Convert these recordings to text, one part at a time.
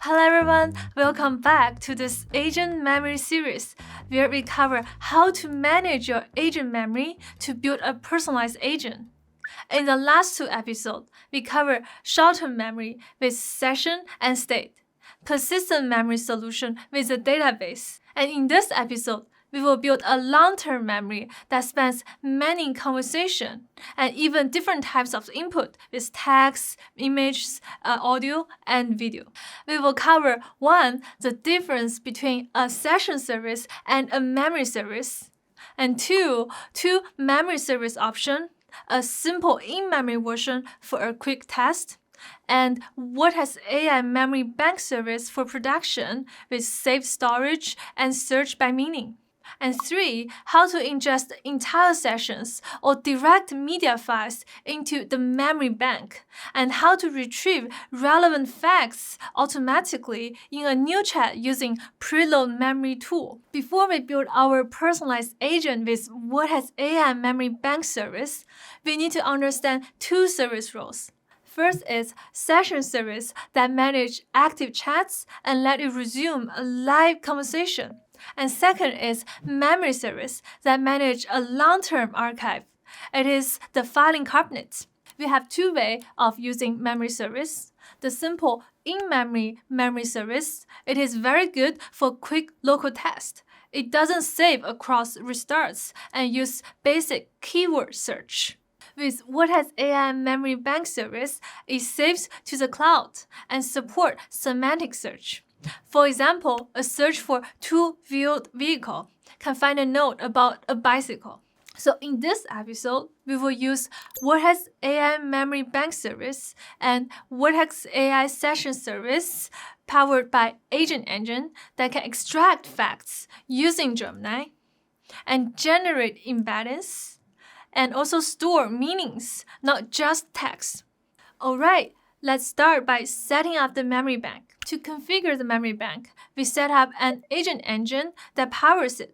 Hello everyone, welcome back to this agent memory series where we cover how to manage your agent memory to build a personalized agent. In the last two episodes, we covered short-term memory with session and state, persistent memory solution with a database, and in this episode, we will build a long-term memory that spans many conversations and even different types of input with text, images, audio, and video. We will cover 1. The difference between a session service and a memory service, and 2. Two memory service options, a simple in-memory version for a quick test, and what has AI memory bank service for production with saved storage and search by meaning. And 3. How to ingest entire sessions or direct media files into the memory bank, and how to retrieve relevant facts automatically in a new chat using PreloadMemoryTool. Before we build our personalized agent with what has AI memory bank service, we need to understand two service roles. First is session service that manage active chats and let you resume a live conversation. And second is memory service that manage a long-term archive. It is the filing cabinet. We have two ways of using memory service. The simple in-memory memory service, it is very good for quick local test. It doesn't save across restarts and use basic keyword search. With what has AI memory bank service, it saves to the cloud and support semantic search. For example, a search for two-wheeled vehicle can find a note about a bicycle. So in this episode, we will use what has AI memory bank service and what has AI session service powered by agent engine that can extract facts using Gemini and generate embeddings and also store meanings, not just text. Alright, let's start by setting up the memory bank. To configure the memory bank, we set up an agent engine that powers it.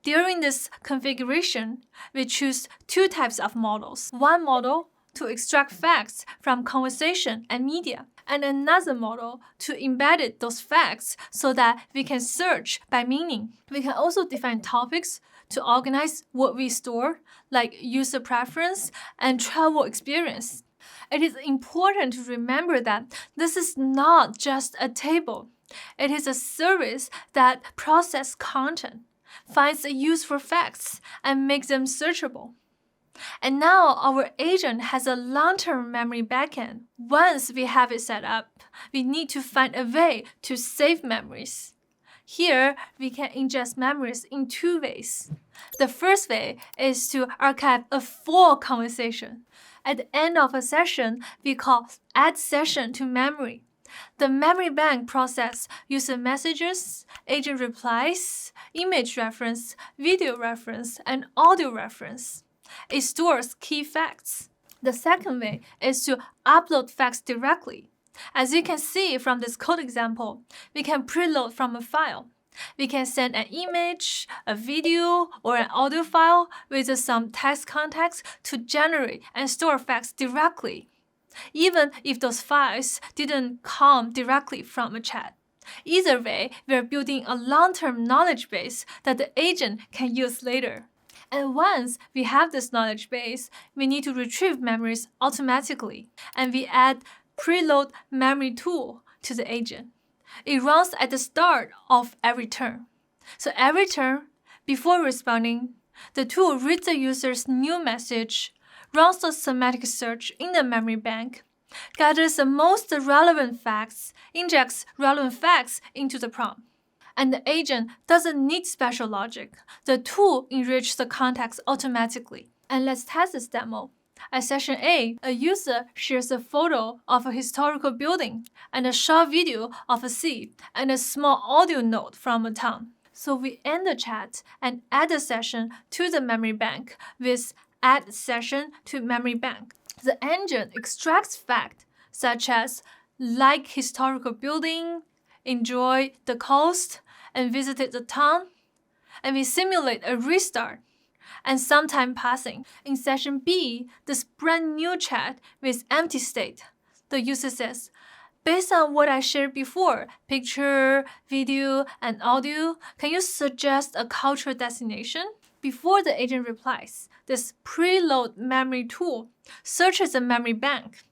During this configuration, we choose two types of models. One model to extract facts from conversation and media, and another model to embed those facts so that we can search by meaning. We can also define topics to organize what we store, like user preference and travel experience. It is important to remember that this is not just a table. It is a service that processes content, finds a use for facts, and makes them searchable. And now our agent has a long-term memory backend. Once we have it set up, we need to find a way to save memories. Here, we can ingest memories in two ways. The first way is to archive a full conversation. At the end of a session, we call add session to memory. The memory bank process user messages, agent replies, image reference, video reference, and audio reference. It stores key facts. The second way is to upload facts directly. As you can see from this code example, we can preload from a file. We can send an image, a video, or an audio file with some text context to generate and store facts directly, even if those files didn't come directly from a chat. Either way, we're building a long-term knowledge base that the agent can use later. And once we have this knowledge base, we need to retrieve memories automatically, and we add PreloadMemoryTool to the agent. It runs at the start of every turn. So every turn, before responding, the tool reads the user's new message, runs the semantic search in the memory bank, gathers the most relevant facts, injects relevant facts into the prompt. And the agent doesn't need special logic. The tool enriches the context automatically. And let's test this demo. At session A, a user shares a photo of a historical building and a short video of a sea and a small audio note from a town. So we end the chat and add the session to the memory bank with add session to memory bank. The engine extracts facts such as like historical building, enjoy the coast, and visited the town, and we simulate a restart and some time passing. In session B, this brand new chat with empty state, the user says, Based on what I shared before, picture, video, and audio, can you suggest a cultural destination? Before the agent replies, this PreloadMemoryTool searches the memory bank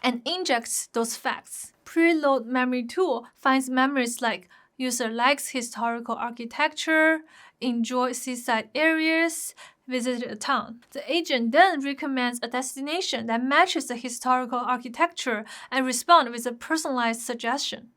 and injects those facts. PreloadMemoryTool finds memories like user likes historical architecture, enjoys seaside areas, visited a town. The agent then recommends a destination that matches the historical architecture and responds with a personalized suggestion.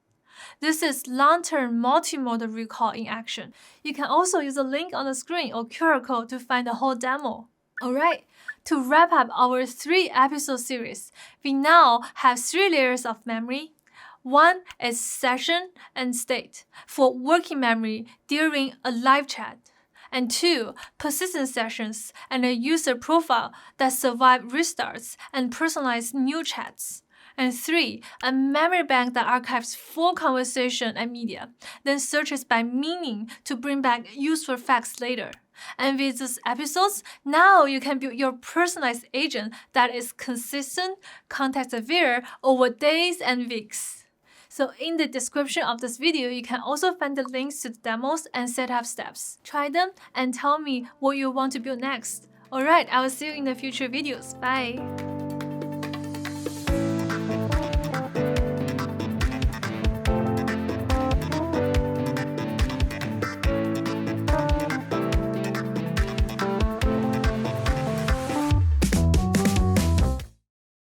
This is long-term multimodal recall in action. You can also use a link on the screen or QR code to find the whole demo. Alright, to wrap up our 3-episode series, we now have 3 layers of memory. One is session and state for working memory during a live chat. And 2, persistent sessions and a user profile that survive restarts and personalize new chats. And 3, a memory bank that archives full conversation and media, then searches by meaning to bring back useful facts later. And with these episodes, now you can build your personalized agent that is consistent, context-aware over days and weeks. So in the description of this video, you can also find the links to the demos and setup steps. Try them and tell me what you want to build next. Alright, I will see you in the future videos. Bye!